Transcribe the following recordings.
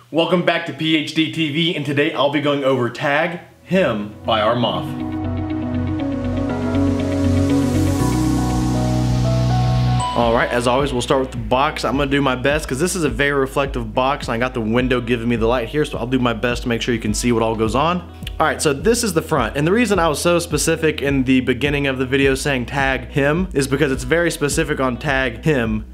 Welcome back to PH.d TV, and today I'll be going over Tag Him by Armaf. Alright, as always, we'll start with the box. I'm going to do my best because this is a very reflective box and I got the window giving me the light here, so I'll do my best to make sure you can see what all goes on. Alright, so this is the front, and the reason I was so specific in the beginning of the video saying Tag Him is because it's very specific on Tag Him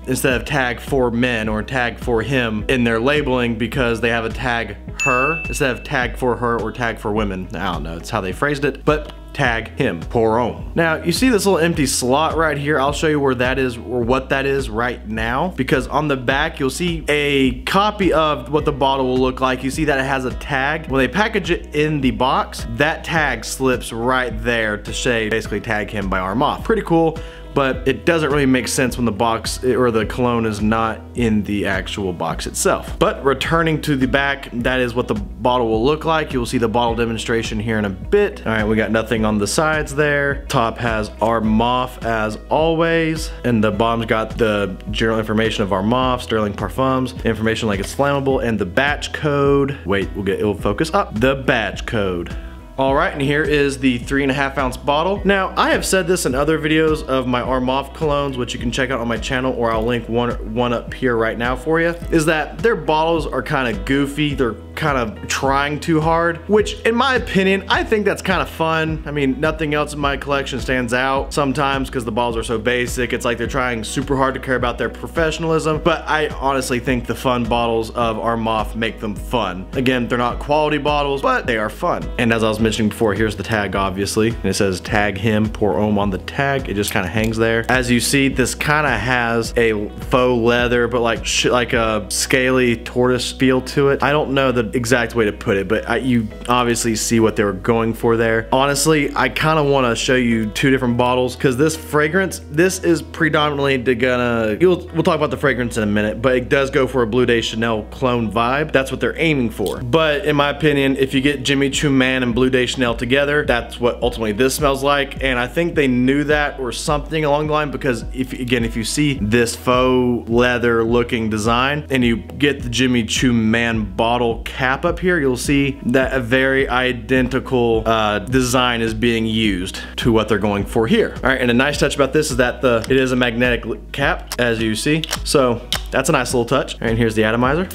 instead of Tag for Men or Tag for Him in their labeling, because they have a Tag Her instead of Tag for Her or Tag for Women. I don't know, it's how they phrased it, but Tag Him, pour on. Now, you see this little empty slot right here? I'll show you where that is or what that is right now, because on the back you'll see a copy of what the bottle will look like. You see that it has a tag. When they package it in the box, that tag slips right there to say basically Tag Him by Armaf. Pretty cool. But it doesn't really make sense when the box or the cologne is not in the actual box itself. But returning to the back, that is what the bottle will look like. You'll see the bottle demonstration here in a bit. All right, we got nothing on the sides there. Top has Armaf as always, and the bottom's got the general information of Armaf, Sterling Parfums, information like it's flammable, and the batch code. Wait, it'll focus up. The batch code. Alright, and here is the 3.5 ounce bottle. Now, I have said this in other videos of my Armaf colognes, which you can check out on my channel, or I'll link one up here right now for you, is that their bottles are kind of goofy. They're kind of trying too hard, which in my opinion, I think that's kind of fun. I mean, nothing else in my collection stands out sometimes because the bottles are so basic. It's like they're trying super hard to care about their professionalism, but I honestly think the fun bottles of Armaf make them fun. Again, they're not quality bottles, but they are fun. And as I was mentioning before, here's the tag, obviously, and it says Tag Him, pour on the tag. It just kind of hangs there. As you see, this kind of has a faux leather, but like a scaly tortoise feel to it. I don't know the exact way to put it, but you obviously see what they were going for there. Honestly, I kind of want to show you two different bottles because this fragrance, this is predominantly we'll talk about the fragrance in a minute, but it does go for a Bleu de Chanel clone vibe. That's what they're aiming for. But in my opinion, if you get Jimmy Choo Man and Bleu de Chanel together, that's what ultimately this smells like, and I think they knew that or something along the line, because if you see this faux leather looking design and you get the Jimmy Choo Man bottle cap up here, you'll see that a very identical design is being used to what they're going for here. All right, and a nice touch about this is that it is a magnetic cap, as you see, so that's a nice little touch. All right, and here's the atomizer.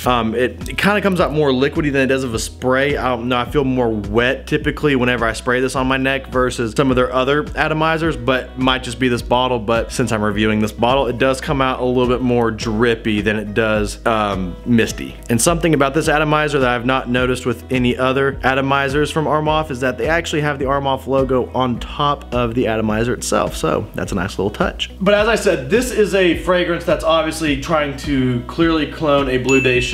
It kind of comes out more liquidy than it does of a spray. I don't know, I feel more wet typically whenever I spray this on my neck versus some of their other atomizers, but it might just be this bottle. But since I'm reviewing this bottle, it does come out a little bit more drippy than it does misty. And something about this atomizer that I've not noticed with any other atomizers from Armaf is that they actually have the Armaf logo on top of the atomizer itself, so that's a nice little touch. But as I said, this is a fragrance that's obviously trying to clearly clone a Bleu de Chanel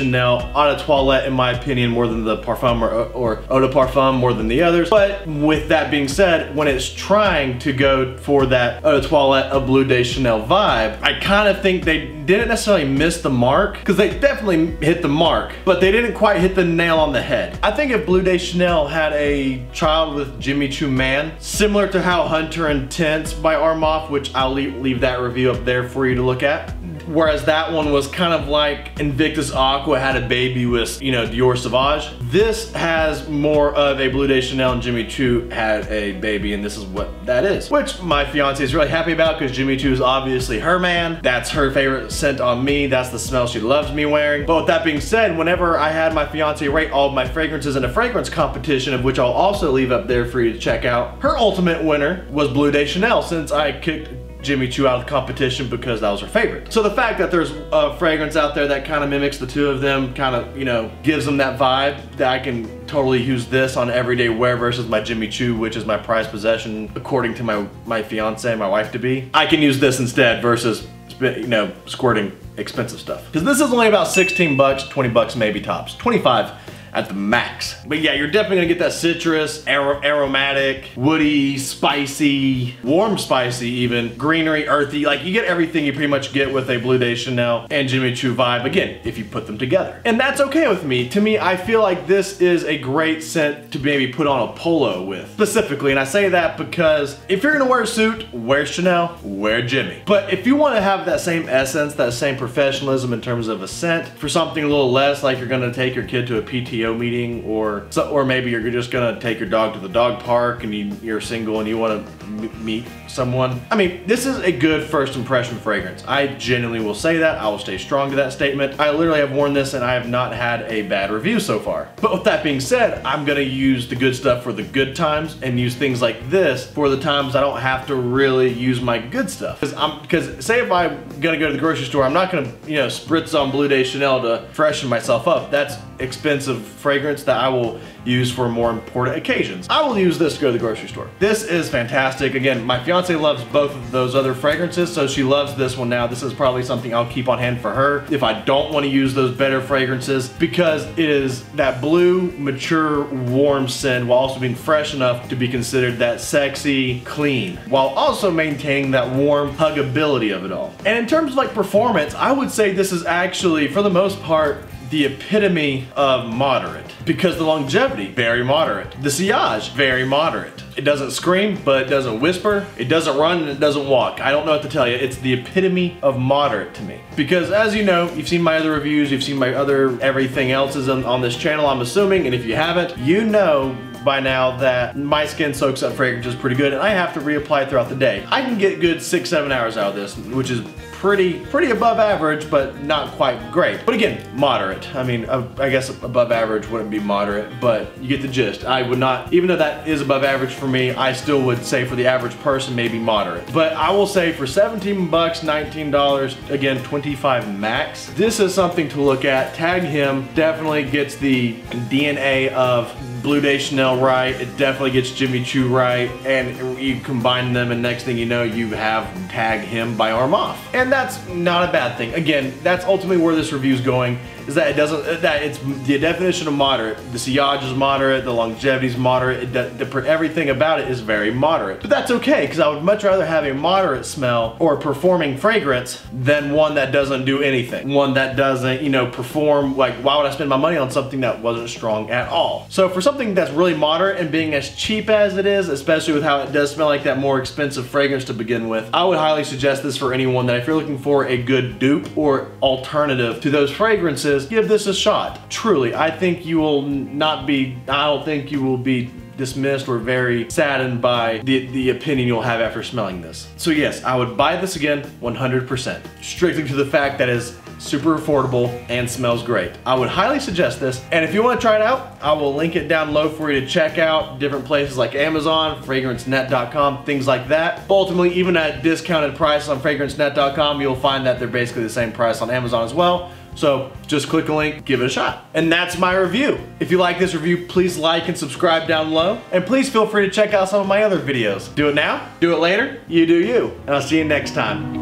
Eau de Toilette, in my opinion, more than the Parfum or Eau de Parfum more than the others. But with that being said, when it's trying to go for that Eau de Toilette, a Bleu de Chanel vibe, I kind of think they didn't necessarily miss the mark, because they definitely hit the mark, but they didn't quite hit the nail on the head. I think if Bleu de Chanel had a child with Jimmy Choo Man, similar to how Hunter Intense by Armaf, which I'll leave that review up there for you to look at, whereas that one was kind of like Invictus Aqua had a baby with, you know, Dior Sauvage. This has more of a Bleu de Chanel, and Jimmy Choo had a baby, and this is what that is. Which my fiance is really happy about, because Jimmy Choo is obviously her man. That's her favorite scent on me. That's the smell she loves me wearing. But with that being said, whenever I had my fiance rate all of my fragrances in a fragrance competition, of which I'll also leave up there for you to check out, her ultimate winner was Bleu de Chanel, since I kicked Jimmy Choo out of the competition because that was her favorite. So the fact that there's a fragrance out there that kind of mimics the two of them, kind of, you know, gives them that vibe, that I can totally use this on everyday wear versus my Jimmy Choo, which is my prized possession according to my fiance, my wife to be. I can use this instead versus, you know, squirting expensive stuff. Because this is only about 16 bucks, 20 bucks maybe tops, 25 at the max. But yeah, you're definitely gonna get that citrus, aromatic, woody, spicy, warm spicy even, greenery, earthy. Like you get everything you pretty much get with a Bleu de Chanel and Jimmy Choo vibe, again, if you put them together. And that's okay with me. To me, I feel like this is a great scent to maybe put on a polo with, specifically. And I say that because if you're gonna wear a suit, wear Chanel, wear Jimmy. But if you wanna have that same essence, that same professionalism in terms of a scent, for something a little less, like you're gonna take your kid to a PTO meeting, or maybe you're just gonna take your dog to the dog park and you're single and you wanna meet someone. I mean, this is a good first impression fragrance. I genuinely will say that. I will stay strong to that statement. I literally have worn this and I have not had a bad review so far. But with that being said, I'm gonna use the good stuff for the good times and use things like this for the times I don't have to really use my good stuff. Because say if I'm gonna go to the grocery store, I'm not gonna, you know, spritz on Bleu de Chanel to freshen myself up. That's expensive fragrance that I will use for more important occasions. I will use this to go to the grocery store. This is fantastic. Again, my fiance loves both of those other fragrances, so she loves this one now. This is probably something I'll keep on hand for her if I don't want to use those better fragrances, because it is that blue, mature, warm scent while also being fresh enough to be considered that sexy, clean, while also maintaining that warm huggability of it all. And in terms of like performance, I would say this is actually, for the most part, the epitome of moderate, because the longevity, very moderate. The sillage, very moderate. It doesn't scream, but it doesn't whisper. It doesn't run and it doesn't walk. I don't know what to tell you. It's the epitome of moderate to me. Because as you know, you've seen my other reviews, you've seen my other everything else is on this channel, I'm assuming, and if you haven't, you know by now that my skin soaks up fragrances pretty good and I have to reapply throughout the day. I can get good 6-7 hours out of this, which is pretty above average, but not quite great. But again, moderate. I mean, I guess above average wouldn't be moderate, but you get the gist. I would not, even though that is above average for me, I still would say for the average person, maybe moderate. But I will say for 17 bucks, $19, again, 25 max, this is something to look at. Tag him, definitely gets the DNA of Bleu de Chanel right, it definitely gets Jimmy Choo right, and you combine them and next thing you know, you have Tag Him by Armaf. And that's not a bad thing. Again, that's ultimately where this review is going, is that it's the definition of moderate. The sillage is moderate, the longevity is moderate, everything about it is very moderate. But that's okay, because I would much rather have a moderate smell or performing fragrance than one that doesn't do anything. One that doesn't, you know, perform. Like, why would I spend my money on something that wasn't strong at all? So for something that's really moderate and being as cheap as it is, especially with how it does smell like that more expensive fragrance to begin with, I would highly suggest this for anyone that if you're looking for a good dupe or alternative to those fragrances, give this a shot. Truly, I think you will not be, I don't think you will be dismissed or very saddened by the opinion you'll have after smelling this. So yes, I would buy this again 100%. Strictly to the fact that it's super affordable and smells great. I would highly suggest this, and if you want to try it out, I will link it down below for you to check out. Different places like Amazon, fragrancenet.com, things like that. But ultimately, even at discounted price on fragrancenet.com, you'll find that they're basically the same price on Amazon as well. So just click a link, give it a shot. And that's my review. If you like this review, please like and subscribe down below. And please feel free to check out some of my other videos. Do it now, do it later, you do you. And I'll see you next time.